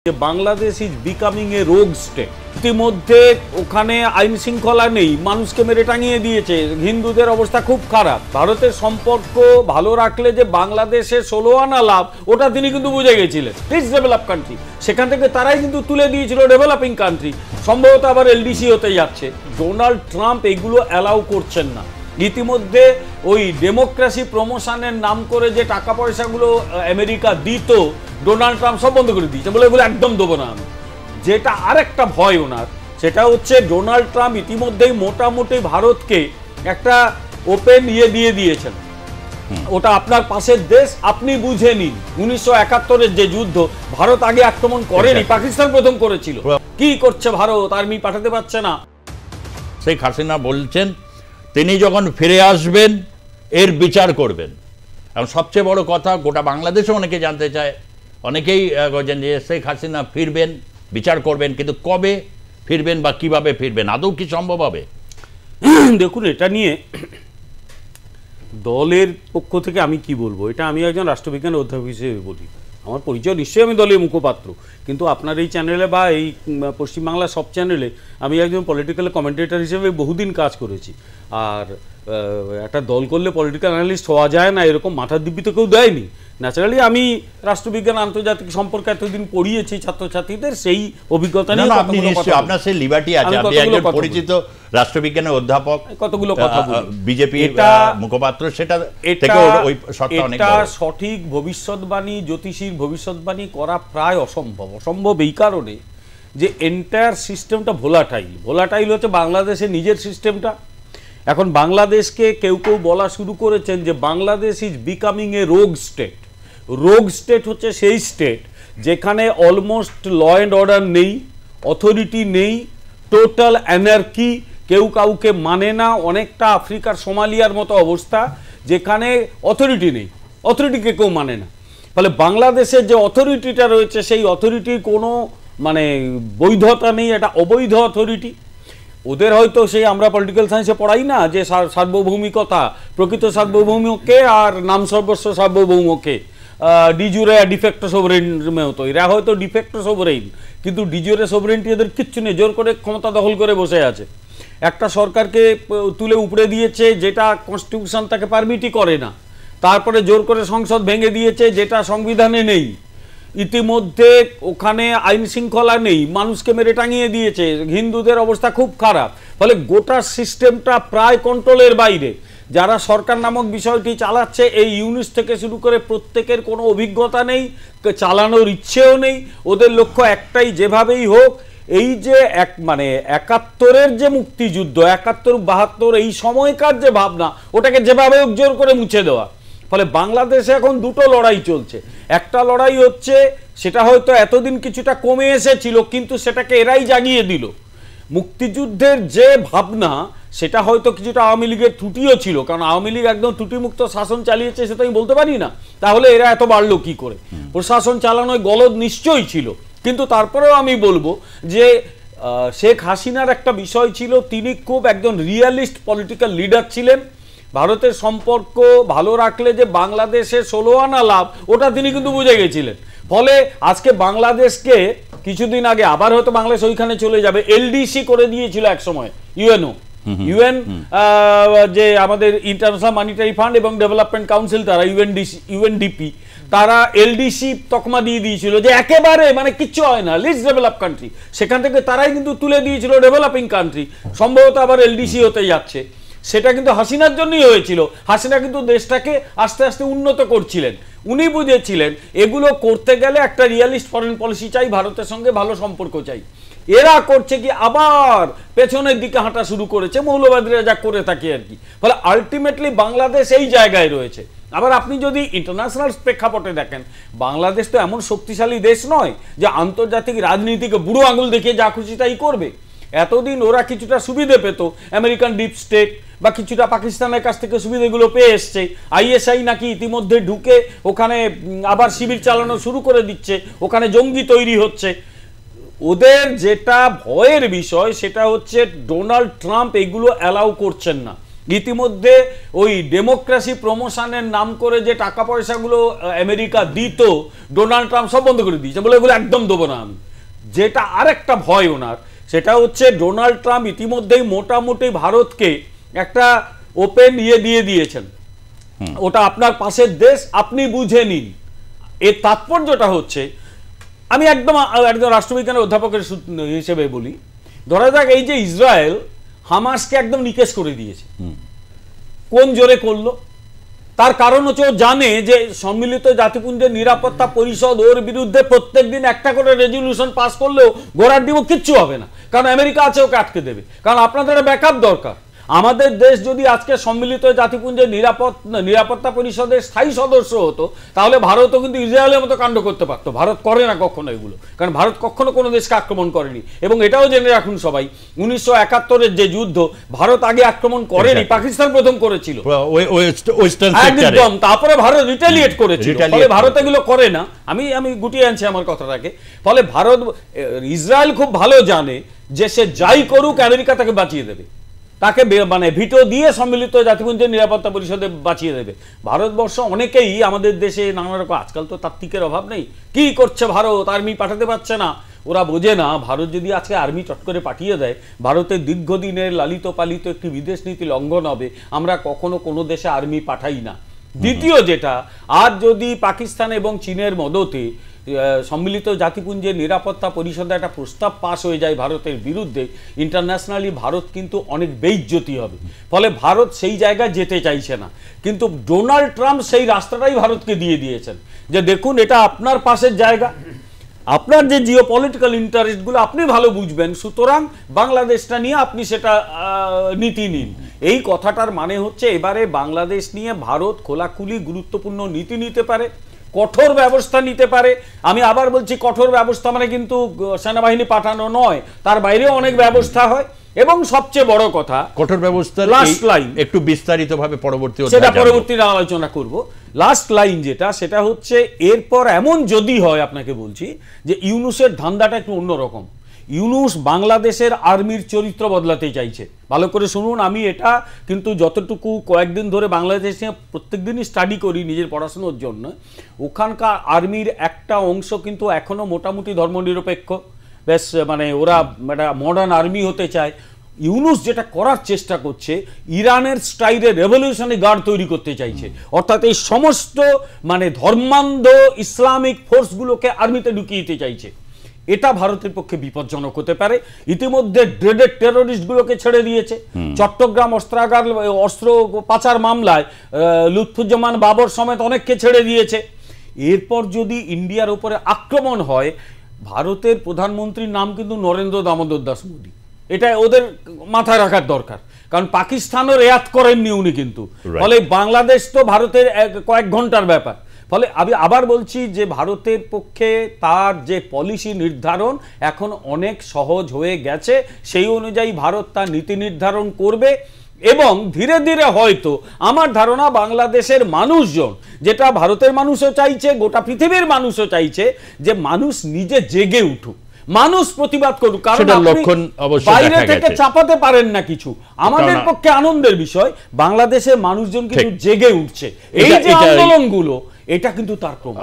Bangladesh is becoming এ রোগ state. ইতিমধ্যে ওখানে আইন শৃঙ্খলা নেই, মানুষকে মেরে টাঙিয়ে দিয়েছে, হিন্দুদের অবস্থা খুব খারাপ। ভারতের সম্পর্ক ভালো রাখলে যে বাংলাদেশে 16 আনা লাভ, ওটা তিনি কিন্তু বুঝে গেছিলেন। প্লিজ ডেভেলপ কান্ট্রি, সেখান থেকে তারাই কিন্তু তুলে দিয়েছিল ডেভেলপিং কান্ট্রি। সম্ভবত আবার এলডিসি হতে যাচ্ছে। ডোনাল্ড ট্রাম্প এগুলো অ্যালাউ করছেন না। ইতিমধ্যে ওই ডেমোক্রেসি প্রমোশনের নাম করে যে টাকা পয়সাগুলো আমেরিকা দিত, ডোনাল্ড ট্রাম্প সব বন্ধ করে দিয়েছে, বলে এগুলো একদম দেবো না আমি। যেটা আরেকটা ভয় ওনার, সেটা হচ্ছে ডোনাল্ড ট্রাম্প ইতিমধ্যেই মোটামুটি ভারতকে একটা ওপেন দিয়ে দিয়েছেন, ওটা আপনার পাশের দেশ, আপনি বুঝে নিন। 1971-এর যে যুদ্ধ, ভারত আগে আক্রমণ করেনি, পাকিস্তান প্রথম করেছিল। কি করছে ভারত? আর্মি পাঠাতে পারছে না। শেখ হাসিনা বলছেন তিনি যখন ফিরে আসবেন এর বিচার করবেন। এবং সবচেয়ে বড় কথা, গোটা বাংলাদেশে অনেকে জানতে চায়, অনেকেই বলছেন যে শেখ হাসিনা ফিরবেন, বিচার করবেন, কিন্তু কবে ফিরবেন বা কিভাবে ফিরবেন, আদৌ কি সম্ভব হবে? দেখুন, এটা নিয়ে দলের পক্ষ থেকে আমি কি বলবো, এটা আমি একজন রাষ্ট্রবিজ্ঞান অধ্যাপক হিসেবে বলি। আমার পরিচয় নিশ্চয়ই আমি দলীয় মুখপাত্র, কিন্তু আপনার এই চ্যানেলে বা এই পশ্চিমবাংলার সব চ্যানেলে আমি একজন পলিটিক্যাল কমেন্টেটর হিসেবে বহুদিন কাজ করেছি। আর একটা দল করলে পলিটিক্যাল অ্যানালিস্ট হওয়া যায় না, এরকম মাথার দিব্যি তো কেউ দেয়নি। ন্যাচারালি আমি রাষ্ট্রবিজ্ঞান আন্তর্জাতিক সম্পর্কে এতদিন পড়িয়েছি ছাত্রছাত্রীদের, সেই অভিজ্ঞতা নিয়ে আপনার সেই লিবার্টি আছে, আপনি একজন পরিচিত রাষ্ট্রবিজ্ঞানের অধ্যাপক, কতগুলো কথা বলি। বিজেপি মুখপাত্র, সেটা এটা সঠিক ভবিষ্যৎবাণী, জ্যোতিষীর ভবিষ্যৎবাণী করা প্রায় অসম্ভব এই কারণে যে এন্টায়ার সিস্টেমটা ভোলাটাইল হচ্ছে বাংলাদেশের নিজের সিস্টেমটা। এখন বাংলাদেশকে কেউ বলা শুরু করেছেন যে বাংলাদেশ ইজ বিকামিং এ রোগ স্টেট। রোগ স্টেট হচ্ছে সেই স্টেট যেখানে অলমোস্ট ল অ্যান্ড অর্ডার নেই, অথরিটি নেই, টোটাল অ্যানার্কি, কেউ কাউকে মানে না। অনেকটা আফ্রিকার সোমালিয়ার মতো অবস্থা, যেখানে অথরিটি নেই, অথরিটিকে কেউ মানে না। ফলে বাংলাদেশের যে অথরিটিটা রয়েছে, সেই অথরিটির কোনো বৈধতা নেই, এটা অবৈধ অথরিটি। ওদের হয়তো সেই আমরা পলিটিক্যাল সায়েন্সে পড়াই না যে সার্বভৌমিকতা, প্রকৃত সার্বভৌমকে আর নাম সর্বস্ব সার্বভৌমকে, ডিজুরে ডিফেক্টো সোভরেন হতো। এরা হয়তো ডিফেক্টো সোভরেন, কিন্তু ডিজুরে সোভরেনটি এদের কিচ্ছু নেই, জোর করে ক্ষমতা দখল করে বসে আছে। একটা সরকারকে তুলে উপড়ে দিয়েছে যেটা কনস্টিটিউশন তাকে পারমিটই করে না, তারপরে জোর করে সংসদ ভেঙে দিয়েছে যেটা সংবিধানে নেই। ইতিমধ্যে ওখানে আইন শৃঙ্খলা নেই, মানুষকে মেরে টাঙিয়ে দিয়েছে, হিন্দুদের অবস্থা খুব খারাপ। ফলে গোটা সিস্টেমটা প্রায় কন্ট্রোলের বাইরে। যারা সরকার নামক বিষয়টি চালাচ্ছে, এই ইউনিস থেকে শুরু করে প্রত্যেকের কোনো অভিজ্ঞতা নেই, চালানোর ইচ্ছেও নেই। ওদের লক্ষ্য একটাই, যেভাবেই হোক এই যে 71-এর যে মুক্তিযুদ্ধ, 71-72 এই সময়কার যে ভাবনা, ওটাকে যেভাবে হোক জোর করে মুছে দেওয়া। ফলে বাংলাদেশে এখন দুটো লড়াই চলছে। একটা লড়াই হচ্ছে, সেটা হয়তো এতদিন কিছুটা কমে এসেছিল, কিন্তু সেটাকে এরাই জাগিয়ে দিল। মুক্তিযুদ্ধের যে ভাবনা, সেটা হয়তো কিছুটা আওয়ামী লীগের ত্রুটিও ছিল, কারণ আওয়ামী লীগ একদম ত্রুটিমুক্ত শাসন চালিয়েছে, সেটা আমি বলতে পারি না। তাহলে এরা এত বাড়লো কি করে? প্রশাসন চালানোয় গলদ নিশ্চয়ই ছিল, কিন্তু তারপরেও আমি বলবো যে শেখ হাসিনার একটা বিষয় ছিল, তিনি খুব একজন রিয়ালিস্ট পলিটিক্যাল লিডার ছিলেন। ভারতের সম্পর্ক ভালো রাখলে যে বাংলাদেশে 16 আনা লাভ, ওটা তিনি কিন্তু বুঝে গেছিলেন। ফলে আজকে বাংলাদেশকে কিছুদিন আগে আবার হয়তো বাংলাদেশ ওইখানে চলে যাবে, এলডিসি করে দিয়েছিল এক সময় ইউএন, যে আমাদের ইন্টারন্যাশনাল মনিটারি ফান্ড এবং ডেভেলপমেন্ট কাউন্সিল, তারা ইউএনডিপি, তারা এলডিসি তকমা দিয়ে দিয়েছিল যে একেবারে কিচ্ছু হয় না, লিস্ট ডেভেলপ কান্ট্রি। সেখান থেকে তারাই কিন্তু তুলে দিয়েছিল ডেভেলপিং কান্ট্রি। সম্ভবত আবার এলডিসি হতে যাচ্ছে। সেটা কিন্তু হাসিনার জন্যই হয়েছিল। হাসিনা কিন্তু দেশটাকে আস্তে আস্তে উন্নত করছিলেন। উনি বুঝেছিলেন এগুলো করতে গেলে একটা রিয়ালিস্ট ফরেন পলিসি চাই, ভারতের সঙ্গে ভালো সম্পর্ক চাই। এরা করছে কি, আবার পেছনের দিকে হাঁটা শুরু করেছে, মৌলবাদীরা যা করে থাকে আর কি। ফলে আলটিমেটলি বাংলাদেশ এই জায়গায় রয়েছে। আবার আপনি যদি ইন্টারন্যাশনাল প্রেক্ষাপটে দেখেন, বাংলাদেশ তো এমন শক্তিশালী দেশ নয় যে আন্তর্জাতিক রাজনীতিকে বুড়ো আঙুল দেখিয়ে যা খুশি তাই করবে। এতদিন ওরা কিছুটা সুবিধে পেত, আমেরিকান ডিপ স্টেট বা কিছুটা পাকিস্তানের কাছ থেকে সুবিধেগুলো পেয়ে এসছে। আইএসআই নাকি ইতিমধ্যে ঢুকে ওখানে আবার শিবির চালানো শুরু করে দিচ্ছে, ওখানে জঙ্গি তৈরি হচ্ছে। ওদের যেটা ভয়ের বিষয়, সেটা হচ্ছে ডোনাল্ড ট্রাম্প এগুলো অ্যালাউ করছেন না। ইতিমধ্যে ওই ডেমোক্রেসি প্রমোশনের নাম করে যে টাকা পয়সাগুলো আমেরিকা দিত, ডোনাল্ড ট্রাম্প সব বন্ধ করে দিয়েছে, বলে এগুলো একদম দেবো না আমি। যেটা আরেকটা ভয় ওনার, সেটা হচ্ছে ডোনাল্ড ট্রাম্প ইতিমধ্যেই মোটামুটি ভারতকে একটা ওপেন দিয়ে দিয়েছেন, ওটা আপনার পাশের দেশ, আপনি বুঝে নিন। এর তাৎপর্যটা হচ্ছে, আমি একদম রাষ্ট্রবিজ্ঞানের অধ্যাপকের হিসেবে বলি, ধরা যাক এই যে ইসরায়েল হামাসকে একদম নিকেশ করে দিয়েছে, কোন জোরে করলো? তার কারণ হচ্ছে ও জানে যে সম্মিলিত জাতিপুঞ্জের নিরাপত্তা পরিষদ ওর বিরুদ্ধে প্রত্যেকদিন একটা করে রেজলিউশন পাস করলেও গোড়ার ডিমও কিচ্ছু হবে না, কারণ আমেরিকা আছে ওকে আটকে দেবে। কারণ আপনাদের ব্যাকআপ দরকার। আমাদের দেশ যদি আজকে সম্মিলিত জাতিপুঞ্জের নিরাপত্তা পরিষদের স্থায়ী সদস্য হতো, তাহলে ভারতও কিন্তু ইসরায়েলের মতো কাণ্ড করতে পারতো। ভারত করে না কখনো এগুলো, কারণ ভারত কখনো কোনো দেশকে আক্রমণ করেনি। এবং এটাও জেনে রাখুন সবাই, 1971-এর যে যুদ্ধ, ভারত আগে আক্রমণ করেনি, পাকিস্তান প্রথম করেছিল একদম, তারপরে ভারত রিটেলিয়েট করেছিল। ফলে ভারত এগুলো করে না। আমি গুটিয়ে আনছি আমার কথাটাকে। ফলে ভারত, ইসরায়েল খুব ভালো জানে যে সে যাই করুক আমেরিকা তাকে বাঁচিয়ে দেবে, তাকে মানে ভিটো দিয়ে সম্মিলিত জাতিপুঞ্জের নিরাপত্তা পরিষদে বাঁচিয়ে দেবে। ভারতবর্ষ অনেকেই আমাদের দেশে নানা রকম, আজকাল তো তাত্ত্বিকের অভাব নেই, কি করছে ভারত, আর্মি পাঠাতে পারছে না, ওরা বোঝে না ভারত যদি আজকে আর্মি চট করে পাঠিয়ে দেয়, ভারতের দীর্ঘদিনের লালিত পালিত একটি বিদেশ নীতি লঙ্ঘন হবে। আমরা কখনো কোনো দেশে আর্মি পাঠাই না। দ্বিতীয় যেটা, আজ যদি পাকিস্তান এবং চীনের মদতে সম্মিলিত জাতিপুঞ্জের নিরাপত্তা পরিষদে একটা প্রস্তাব পাশ হয়ে যায় ভারতের বিরুদ্ধে, ইন্টারন্যাশনালি ভারত কিন্তু অনেক বেইজ্জতি হবে। ফলে ভারত সেই জায়গায় যেতে চাইছে না। কিন্তু ডোনাল্ড ট্রাম্প সেই রাস্তাটাই ভারতকে দিয়ে দিয়েছেন, যে দেখুন এটা আপনার পাশের জায়গা, আপনার যে জিওপলিটিক্যাল ইন্টারেস্টগুলো আপনি ভালো বুঝবেন, সুতরাং বাংলাদেশটা নিয়ে আপনি সেটা নীতি নিন। এই কথাটার মানে হচ্ছে এবারে বাংলাদেশ নিয়ে ভারত খোলাখুলি গুরুত্বপূর্ণ নীতি নিতে পারে, কঠোর ব্যবস্থা নিতে পারে। আমি আবার বলছি, কঠোর ব্যবস্থা মানে কিন্তু সেনাবাহিনী পাঠানো নয়, তার বাইরেও অনেক ব্যবস্থা হয়। এবং সবচেয়ে বড় কথা, কঠোর ব্যবস্থা লাস্ট লাইন একটু বিস্তারিতভাবে পরবর্তী আলোচনা করব। লাস্ট লাইন যেটা, সেটা হচ্ছে এরপর এমন যদি হয়, আপনাকে বলছি যে ইউনূসের ধান্দাটা একটু অন্যরকম। ইউনূস বাংলাদেশের আর্মির চরিত্র বদলাতে চাইছে। ভালো করে শুনুন, আমি এটা কিন্তু যতটুকু কয়েকদিন ধরে বাংলাদেশ নিয়ে প্রত্যেক দিনই স্টাডি করি নিজের পড়াশোনার জন্য, ওখানকার আর্মির একটা অংশ কিন্তু এখনো মোটামুটি ধর্মনিরপেক্ষ, বেশ মানে ওরা একটা মডার্ন আর্মি হতে চায়। ইউনূস যেটা করার চেষ্টা করছে, ইরানের স্টাইলে রেভলিউশনারি গার্ড তৈরি করতে চাইছে, অর্থাৎ এই সমস্ত মানে ধর্মান্ধ ইসলামিক ফোর্সগুলোকে আর্মিতে ঢুকিয়ে দিতে চাইছে। এটা ভারতের পক্ষে বিপজ্জনক হতে পারে। ইতিমধ্যে ড্রেডেড টেররিস্টগুলোকে ছেড়ে দিয়েছে। চট্টগ্রাম অস্ত্রাগার অস্ত্র পাচার মামলায় লুৎফুজ্জামান বাবর সমেত অনেককে ছেড়ে দিয়েছে। এরপর যদি ইন্ডিয়ার উপরে আক্রমণ হয়, ভারতের প্রধানমন্ত্রীর নাম কিন্তু নরেন্দ্র দামোদর দাস মোদী। এটা ওদের মাথায় রাখার দরকার, কারণ পাকিস্তানও রেয়াত করেননি উনি কিন্তু। ফলে বাংলাদেশ তো ভারতের কয়েক ঘন্টার ব্যাপার। ফলে আমি আবার বলছি যে ভারতের পক্ষে তার যে পলিসি নির্ধারণ এখন অনেক সহজ হয়ে গেছে, সেই অনুযায়ী ভারত তার নীতি নির্ধারণ করবে। এবং ধীরে ধীরে হয়তো আমার ধারণা বাংলাদেশের মানুষজন, যেটা ভারতের মানুষও চাইছে, গোটা পৃথিবীর মানুষও চাইছে, যে মানুষ নিজে জেগে উঠুক, মানুষ প্রতিবাদ করুক। কারণ বাইরে থেকে চাপাতে পারেন না কিছু। আমাদের পক্ষে আনন্দের বিষয়, বাংলাদেশের মানুষজন কিন্তু জেগে উঠছে। এই যে আন্দোলনগুলো, এটা কিন্তু তার প্রমাণ।